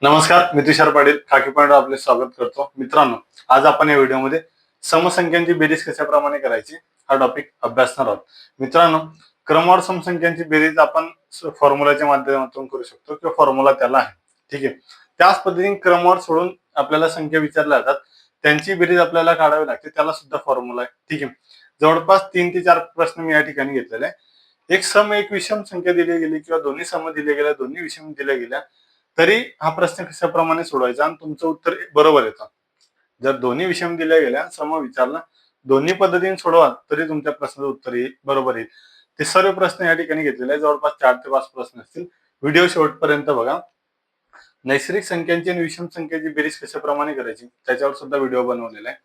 नमस्कार, मी तुषार पाटील खाकी पॉइंटवर आपले स्वागत करतो. मित्रांनो, आज आपण या व्हिडिओमध्ये समसंख्यांची बेरीज कशाप्रमाणे करायची हा टॉपिक अभ्यासणार आहोत. मित्रांनो, क्रमवार समसंख्यांची बेरीज आपण फॉर्म्युलाच्या माध्यमातून करू शकतो किंवा फॉर्म्युला त्याला आहे. ठीक आहे. त्याच पद्धतीने क्रमवार सोडून आपल्याला संख्या विचारल्या जातात, त्यांची बेरीज आपल्याला काढावी लागते, त्याला सुद्धा फॉर्म्युला आहे. ठीक आहे. जवळपास 3 ते 4 प्रश्न मी या ठिकाणी घेतलेले आहे. एक सम एक विषम संख्या दिली गेली किंवा दोन्ही सम दिले गेल्या, दोन्ही विषम दिल्या गेल्या, तरी हा प्रश्न कशाप्रमाणे सोडवायचा आणि तुमचं उत्तर बरोबर येतं. जर दोन्ही विषम दिल्या गेल्या, सम विचारला, दोन्ही पद्धतीने सोडवा तरी तुमच्या प्रश्नाचं उत्तर बरोबर येईल. ते सर्व प्रश्न या ठिकाणी घेतलेले आहे. जवळपास 4 ते 5 प्रश्न असतील. व्हिडिओ शेवटपर्यंत बघा. नैसर्गिक संख्यांची आणि विषम संख्येची बेरीज कशाप्रमाणे करायची त्याच्यावर सुद्धा व्हिडिओ बनवलेला आहे.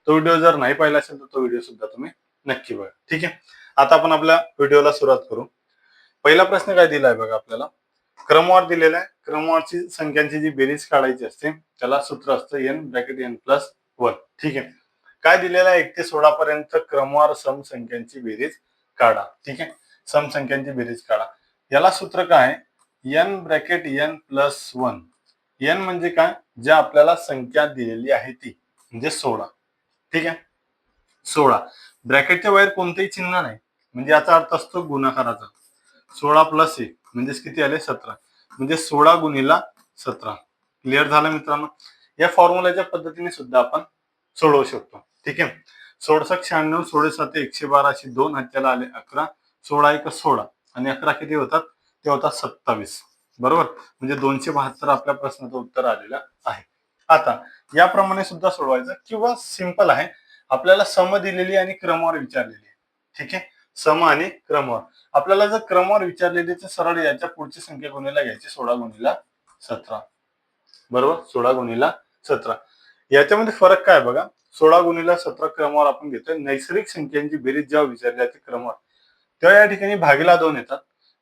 तो व्हिडिओ जर नाही पाहिला असेल तर तो व्हिडिओ सुद्धा तुम्ही नक्की बघा. ठीक आहे. आता आपण आपल्या व्हिडिओला सुरुवात करू. पहिला प्रश्न काय दिला आहे बघा आपल्याला. क्रमवार दिलेला आहे. क्रमवारची संख्यांची जी बेरीज काढायची असते त्याला सूत्र असतं n(n+1). ठीक आहे. काय दिलेलं आहे, 1 ते 16 पर्यंत क्रमवार सम संख्यांची बेरीज काढा. ठीक आहे. सम संख्यांची बेरीज काढा. याला सूत्र काय आहे, n(n+1). n म्हणजे काय, ज्या आपल्याला संख्या दिलेली आहे ती म्हणजे 16. ठीक आहे. 16 ब्रॅकेटच्या बाहेर कोणतेही चिन्ह नाही, म्हणजे याचा अर्थ असतो गुणाकाराचा. 16 + 1 म्हणजे किती आले, 17. म्हणजे 16 गुणिला 17. क्लिअर झालं मित्रांनो. या फॉर्म्युलाच्या पद्धतीने सुद्धा आपण सोडवू शकतो. ठीक आहे. 16 96, 16 7 112 अशी 2 हाताला आले 11. 16 1 16 आणि 11 किती होतात, ते होतात 27. बरोबर. म्हणजे 272 आपल्या प्रश्नाचं उत्तर आलेलं आहे. आता याप्रमाणे सुद्धा सोडवायचं किंवा सिंपल आहे, आपल्याला सम दिलेली आणि क्रमवार विचारलेली आहे. ठीक आहे. सम आणि क्रमवार. आपल्याला जर क्रमवार विचारलेली तर सरळ याच्या पुढची संख्या गुणिला घ्यायची, 16 गुणिला 17. बरोबर. 16 गुणिला 17. याच्यामध्ये फरक काय बघा, 16 गुणिला 17 क्रमवार आपण घेतोय. नैसर्गिक संख्यांची बेरीज जेव्हा विचारली जाते क्रमवार, तेव्हा या ठिकाणी भागीला 2 येतात.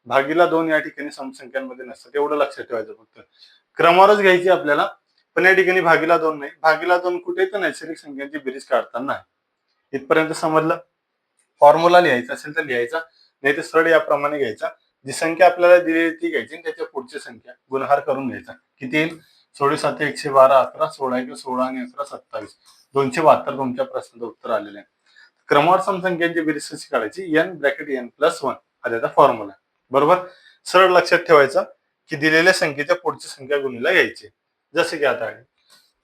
भागीला 2 या ठिकाणी समसंख्यांमध्ये नसतात, एवढं लक्षात ठेवायचं. फक्त क्रमवारच घ्यायची आपल्याला, पण या ठिकाणी भागीला 2 नाही. भागीला 2 कुठे, तर नैसर्गिक संख्यांची बेरीज काढताना. इथपर्यंत समजलं. फॉर्म्युला लिहायचा असेल तर लिहायचा, नाही तर सरळ याप्रमाणे घ्यायचा. जी संख्या आपल्याला दिली ती घ्यायची आणि त्याच्या पुढची संख्या गुणहार करून घ्यायचा. किती येईल, 16 7 112 11, 16 1 16 आणि 11 27. 272 तुमच्या प्रश्नाचं उत्तर आलेलं आहे. क्रमवार समसंख्यांची बेरीज कशी काढायची, n(n+1) हा त्याचा फॉर्म्युला. बरोबर. सरळ लक्षात ठेवायचं की दिलेल्या संख्येच्या पुढची संख्या गुणिला घ्यायची. जसे की आता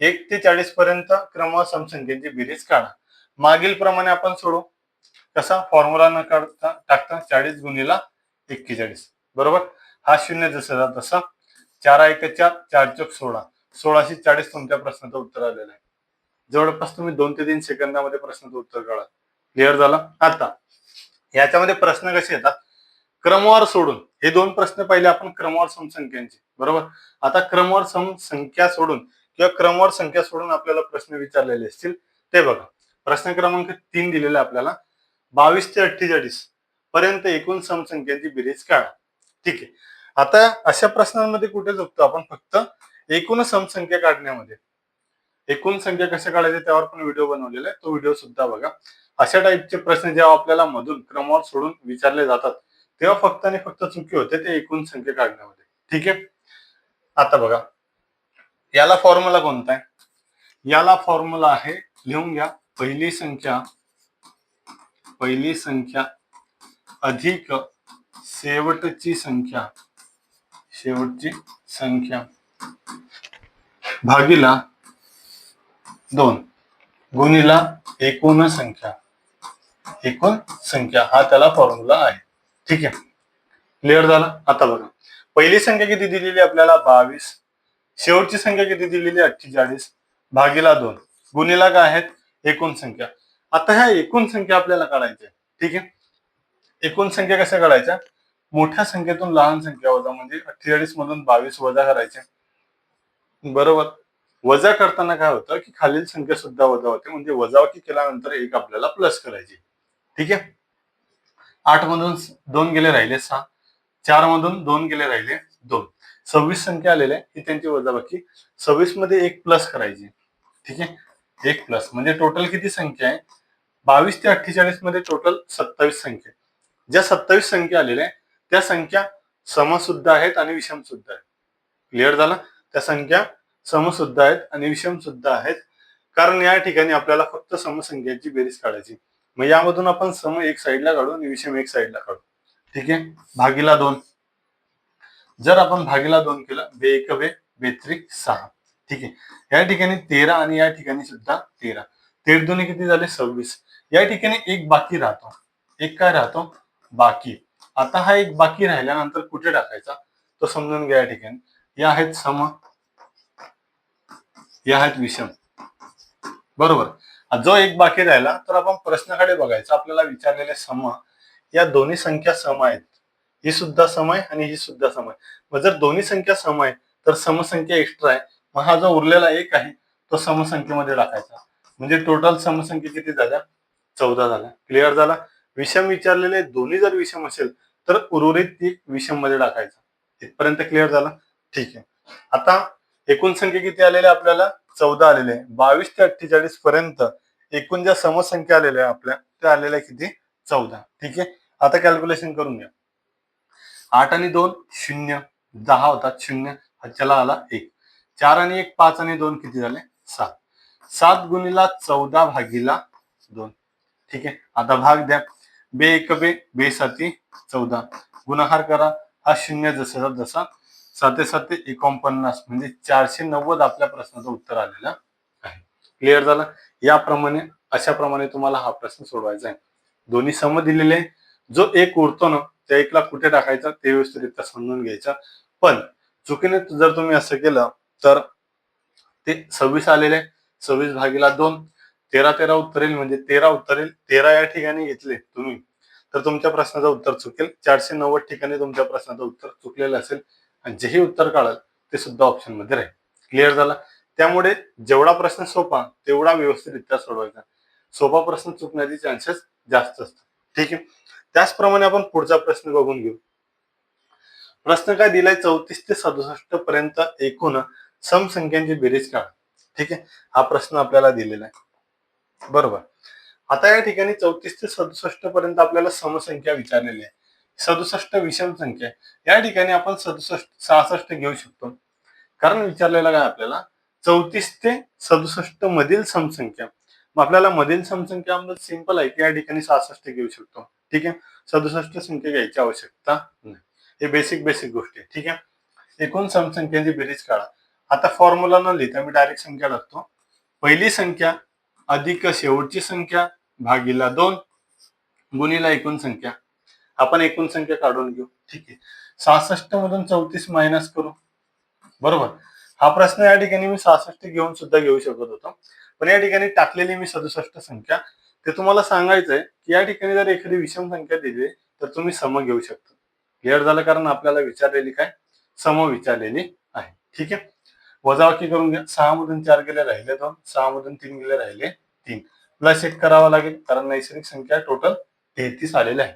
1 ते 40 पर्यंत क्रमवार समसंख्यांची बेरीज काढा. मागील प्रमाणे आपण सोडू. कसा, फॉर्म्युला न काढता टाकता 40 गुणिला 41. बरोबर. हा 0 जसा तसा. 4 1 4, 4 चौक 16. 1640 तुमच्या प्रश्नाचं उत्तर आलेलं आहे. जवळपास तुम्ही 2 ते 3 सेकंदामध्ये प्रश्नाचं उत्तर काढा. क्लिअर झालं. आता याच्यामध्ये प्रश्न कसे येतात, क्रमवार सोडून. हे 2 प्रश्न पहिले आपण क्रमवार समसंख्यांचे. बरोबर. आता क्रमवार समसंख्या सोडून किंवा क्रमवार संख्या सोडून आपल्याला प्रश्न विचारलेले असतील ते बघा. प्रश्न क्रमांक 3 दिलेला आपल्याला, 22 ते 48 पर्यंत एकूण समसंख्यांची बेरीज काढा. ठीक आहे. आता अशा प्रश्नांमध्ये कुठे चुकतो आपण, फक्त एकूण समसंख्या काढण्यामध्ये. एकूण संख्या कशा काढायच्या त्यावर पण व्हिडिओ बनवलेला आहे, तो व्हिडिओ सुद्धा बघा. अशा टाईपचे प्रश्न जेव्हा आपल्याला मधून क्रमवार सोडून विचारले जातात तेव्हा फक्त आणि फक्त चुकी होते ते एकूण संख्या काढण्यामध्ये. ठीक आहे. आता बघा, याला फॉर्म्युला कोणता आहे, याला फॉर्म्युला आहे, लिहून घ्या. पहिली संख्या अधिक शेवटची संख्या भागीला 2 गुणिला एकूण संख्या हा त्याला फॉर्म्युला आहे. ठीक आहे. क्लिअर झालं. आता बघा, पहिली संख्या किती दिलेली आपल्याला, 22. शेवटची संख्या किती दिलेली, 48 भागीला 2 गुणिला काय आहेत, एकूण संख्या. आता ह्या एकूण संख्या आपल्याला काढायच्या. ठीक आहे. एकूण संख्या कशा काढायच्या, मोठ्या संख्येतून लहान संख्या वजा, म्हणजे 48 मधून 22 वजा करायचे. बरोबर. वजा करताना काय होतं की खालील संख्या सुद्धा वजा होते, म्हणजे वजाबाकी केल्यानंतर एक आपल्याला प्लस करायची. ठीक आहे. 8 मधून 2 गेले राहिले 6, 4 मधून 2 गेले राहिले 2, 26 संख्या आलेल्या ही त्यांची वजाबाकी. 26 मध्ये एक प्लस करायची. ठीक आहे. एक प्लस म्हणजे टोटल किती संख्या आहे, 22 ते 48 मध्ये टोटल 27 संख्या. ज्या 27 संख्या आलेल्या त्या संख्या सम सुद्धा आहेत आणि विषम सुद्धा आहेत. क्लिअर झालं. त्या संख्या सम सुद्धा आहेत आणि विषम सुद्धा आहेत, कारण या ठिकाणी आपल्याला फक्त समसंख्यांची बेरीज काढायची. मग यामधून आपण सम एक साईडला काढू आणि विषम एक साईडला काढू. ठीक आहे. भागीला 2, जर आपण भागीला 2 केलं, बे एक बे, बेत्रिक 6. ठीक आहे. या ठिकाणी 13 आणि या ठिकाणी सुद्धा 13. 13 दोन्ही किती झाले? 26. या ठिकाणी एक बाकी राहतो. एक काय राहतो? बाकी. आता हा एक बाकी राहिल्यानंतर कुठे टाकायचा तो समजून घ्या. या ठिकाणी या आहेत सम, या आहेत विषम. बरोबर. जो एक बाकी राहिला तर आपण प्रश्नाकडे बघायचं. आपल्याला विचारलेले सम, या दोन्ही संख्या सम आहेत. ही सुद्धा सम आहे आणि ही सुद्धा सम आहे. मग जर दोन्ही संख्या सम आहे तर समसंख्या एक्स्ट्रा आहे. मग हा जो उरलेला एक आहे तो समसंख्येमध्ये टाकायचा. म्हणजे टोटल समसंख्या किती झाल्या? 14 झाल्या. क्लिअर झाला? विषम विचारलेले दोन्ही जर विषम असेल तर उर्वरित ती विषम मध्ये टाकायचा. इथपर्यंत क्लिअर झाला? ठीक आहे. आता एकूण संख्या किती आलेले आपल्याला? 14 आलेले. 22 ते 48 पर्यंत एकूण ज्या समसंख्या आलेल्या आपल्या त्या आलेल्या किती? 14. ठीक आहे. आता कॅल्क्युलेशन करून घ्या. 8 आणि 2 0, 10 होतात. 0 ह्याच्याला आला 1. 4 आणि 1 5 आणि 2 किती झाले? 7. 7 गुणिला 14 भागीला 2. ठीक आहे. आता भाग द्या. बे एक बे, बे साती 14. गुणाकार करा. हा 0 जसा जसा 7 7 49 म्हणजे 490 आपल्या प्रश्नाचं उत्तर आलेलं आहे. क्लिअर झालं? याप्रमाणे अशाप्रमाणे तुम्हाला हा प्रश्न सोडवायचा आहे. दोन्ही सम दिलेले, जो एक उरतो ना त्या एकला कुठे टाकायचा ते व्यवस्थितरित्या समजून घ्यायचं. पण चुकीने जर तुम्ही असं केलं तर ते 26 आलेले. 26 भागीला 2, 13 13 उत्तर येईल म्हणजे 13 उत्तर येईल. 13 या ठिकाणी घेतले तुम्ही तर तुमच्या प्रश्नाचं उत्तर चुकेल. 490 ठिकाणी तुमच्या प्रश्नाचं उत्तर चुकलेलं असेल आणि जेही उत्तर काढाल ते सुद्धा ऑप्शन मध्ये राहील. क्लिअर झाला? त्यामुळे जेवढा प्रश्न सोपा तेवढा व्यवस्थितरित्या सोडवायचा. सोपा प्रश्न चुकण्याचे चान्सेस जास्त असतात. ठीक आहे. त्याचप्रमाणे आपण पुढचा प्रश्न बघून घेऊ. प्रश्न काय दिलाय? 34 ते 67 पर्यंत एकूण समसंख्यांची बेरीज काढा. ठीक आहे. हा प्रश्न आपल्याला दिलेला आहे. बरोबर. आता या ठिकाणी 34 ते 67 पर्यंत आपल्याला समसंख्या विचारलेली आहे. 67 विषम संख्या आहे. या ठिकाणी आपण 66 घेऊ शकतो. कारण विचारलेला काय आपल्याला? 34 ते 67 मधील समसंख्या. मग आपल्याला मधील समसंख्या सिंपल आहे की या ठिकाणी 66 घेऊ शकतो. ठीक आहे. 67 संख्या घ्यायची आवश्यकता नाही. हे बेसिक गोष्टी आहे. ठीक आहे. एकूण समसंख्यांची बेरीज काढा. आता फॉर्म्युला न लिहिता मी डायरेक्ट संख्या टाकतो. पहिली संख्या अधिक शेवटची संख्या भागीला 2 गुणिला एकूण संख्या. आपण एकूण संख्या काढून घेऊ. ठीक आहे. 66 मधून 34 मायनस करू. बरोबर. हा प्रश्न या ठिकाणी मी 66 घेऊन सुद्धा घेऊ शकत होतो, पण या ठिकाणी टाकलेली मी 67 संख्या. ते तुम्हाला सांगायचंय की या ठिकाणी जर एखादी विषम संख्या दिली तर तुम्ही सम घेऊ शकता. क्लिअर झालं? कारण आपल्याला विचारलेली काय? सम विचारलेली आहे. ठीक आहे. वजाबाकी करून घ्या. 6 मधून 4 गेले राहिले 2, 6 मधून 3 गेले राहिले 3, प्लस 1 करावा लागेल कारण नैसर्गिक संख्या टोटल 33 आलेल्या आहे.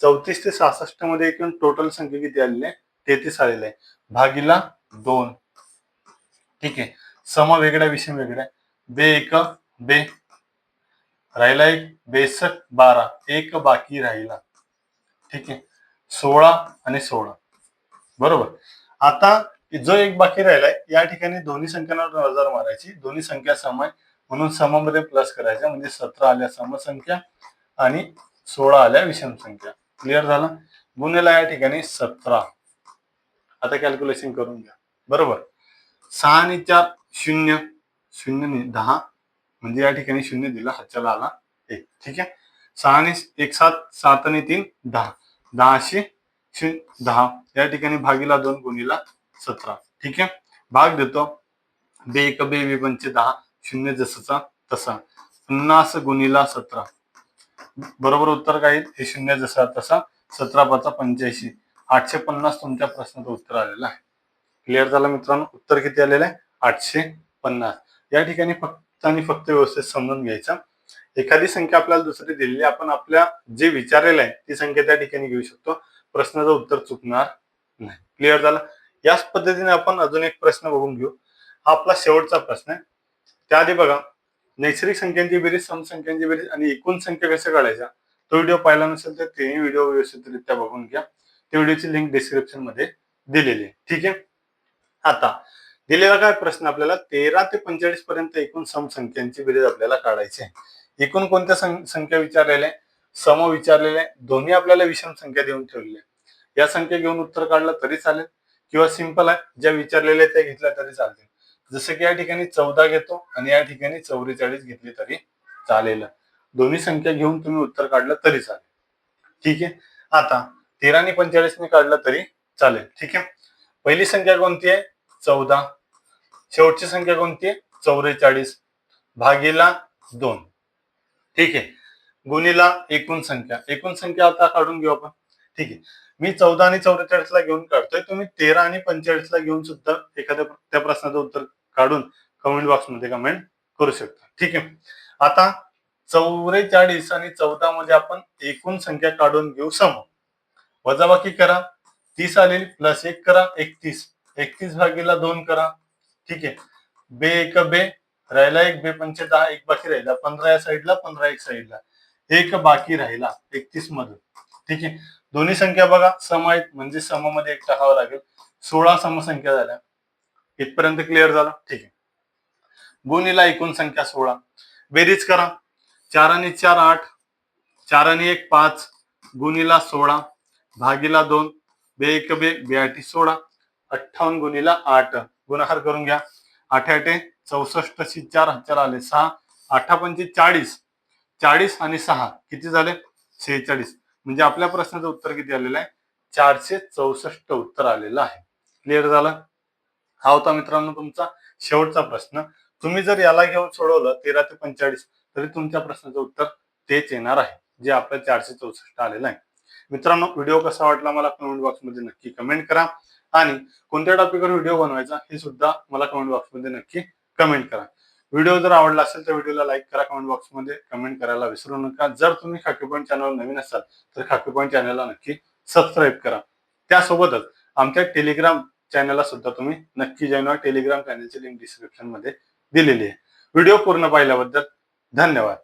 34 ते 66 मध्ये एकूण टोटल संख्या किती आलेली आहे? 33 आलेली आहे. भागीला 2. ठीक आहे. सम वेगळ्या विषम वेगळ्या. बे एक बे राहिला एक, 62 12, एक बाकी राहिला. ठीक आहे. 16 आणि 16. बरोबर. आता जो एक बाकी राहिलाय या ठिकाणी दोन्ही संख्यांना नजर मारायची. दोन्ही संख्या सम आहे म्हणून सममध्ये प्लस करायच्या म्हणजे 17 आल्या समसंख्या आणि 16 आल्या विषम संख्या. क्लिअर झालं? गुणिला या ठिकाणी 17. आता कॅल्क्युलेशन करून घ्या. बरोबर. 6 आणि 4 0, 0 10 म्हणजे या ठिकाणी 0 दिला, हातच्याला आला 1. ठीक आहे. 6 आणि 1 7, 7 आणि 3 10, 10 10 या ठिकाणी भागीला 2 गुणिला 17. ठीक आहे. भाग देतो. बे एक बे बे पंचे 10, 0 जसाचा तसा, 50 गुणिला 17. बरोबर उत्तर काय येईल? हे 0 जसा तसा, 17 5 85, 850 तुमच्या प्रश्नाचं उत्तर आलेलं आहे. क्लिअर झालं मित्रांनो? उत्तर किती आलेलं आहे? 850. या ठिकाणी फक्त आणि फक्त व्यवस्थित समजून घ्यायचं. एखादी संख्या आपल्याला दुसरी दिलेली, आपण आपल्या जे विचारलेलं आहे ती संख्या त्या ठिकाणी घेऊ शकतो. प्रश्नाचं उत्तर चुकणार नाही. क्लिअर झालं? याच पद्धतीने आपण अजून एक प्रश्न बघून घेऊ. हा आपला शेवटचा प्रश्न आहे. त्याआधी बघा, नैसर्गिक संख्यांची बेरीज, समसंख्यांची बेरीज आणि एकूण संख्या कशा काढायच्या तो व्हिडिओ पाहिला नसेल तर तेही व्हिडिओ व्यवस्थितरित्या बघून घ्या. त्या व्हिडिओची लिंक डिस्क्रिप्शन मध्ये दिलेली आहे. ठीक आहे. आता दिलेला काय प्रश्न आपल्याला 13 ते 45 पर्यंत एकूण सम संख्यांची बेरीज आपल्याला काढायची आहे. एकूण कोणत्या संख्या विचारलेल्या आहे? सम विचारलेले आहे. दोन्ही आपल्याला विषम संख्या देऊन ठेवलेल्या आहे. या संख्या घेऊन उत्तर काढलं तरी चालेल किंवा सिंपल आहे ज्या विचारलेल्या त्या घेतल्या तरी चालतील. जसं की या ठिकाणी 14 घेतो आणि या ठिकाणी 44 घेतली तरी चालेल. दोन्ही संख्या घेऊन तुम्ही उत्तर काढलं तरी चालेल. ठीक आहे. आता 13 आणि 45 ने काढलं तरी चालेल. ठीक आहे. पहिली संख्या कोणती आहे? 14. शेवटची संख्या कोणती आहे? 44 भागीला 2. ठीक आहे. गुणीला एकूण संख्या आता काढून घेऊ आपण. ठीक आहे. मी 14 आणि 44 ला घेऊन काढतोय. तुम्ही 13 आणि 45 ला घेऊन सुद्धा एखाद्या त्या प्रश्नाचं उत्तर काढून कमेंट बॉक्स मध्ये कमेंट करू शकता. ठीक आहे. आता 44 आणि 14 मध्ये आपण एकूण संख्या काढून घेऊ सम. वजाबाकी करा. 30 आलेली प्लस 1 करा 31. 31 भागीला 2 करा. ठीक आहे. बे एक बे राहिला 1 बे 5 10 एक बाकी राहिला 15 या साईडला 15 एक साईडला एक बाकी राहिला 31 मधून. ठीक आहे. दोन्ही संख्या बघा सम आहेत म्हणजे सम मध्ये 1 टाकावं लागेल. 16 समसंख्या झाल्या. इथपर्यंत क्लिअर झालं. ठीक आहे. गुणीला एकूण संख्या 16. बेरीज करा. 4 आणि 4 8 4 आणि 1 5 गुणीला 16 भागीला 2 बे एक बे 8 16 58 गुणीला 8 गुणाकार करून घ्या. 8 8 64 4 4 आले 6 8 5 40 40 आणि 6 किती झाले 46. म्हणजे आपल्या प्रश्नाचं उत्तर किती आलेलं आहे? 464 उत्तर आलेलं आहे. क्लिअर झालं. हा होता मित्रांनो तुमचा शेवटचा प्रश्न. तुम्ही जर याला घेऊन सोडवलं 13 ते 45 तरी तुमच्या प्रश्नाचं उत्तर तेच येणार आहे जे आपलं 464 आलेलं आहे. मित्रांनो व्हिडिओ कसा वाटला मला कमेंट बॉक्स मध्ये नक्की कमेंट करा आणि कोणत्या टॉपिकवर व्हिडिओ बनवायचा हे सुद्धा मला कमेंट बॉक्स मध्ये नक्की कमेंट करा. व्हिडिओ जर आवडला असेल तर व्हिडिओला लाईक करा. कमेंट बॉक्स मध्ये कमेंट करायला विसरू नका. जर तुम्ही खाकी पॉईंट चॅनल नवीन असाल तर खाकी पॉईंट चॅनलला नक्की सबस्क्राईब करा. त्यासोबतच आमच्या टेलिग्राम चॅनलला सुद्धा तुम्ही नक्की जॉईन व्हा. टेलिग्राम चॅनलची लिंक डिस्क्रिप्शन मध्ये दिलेली आहे. व्हिडिओ पूर्ण पाहिल्याबद्दल धन्यवाद.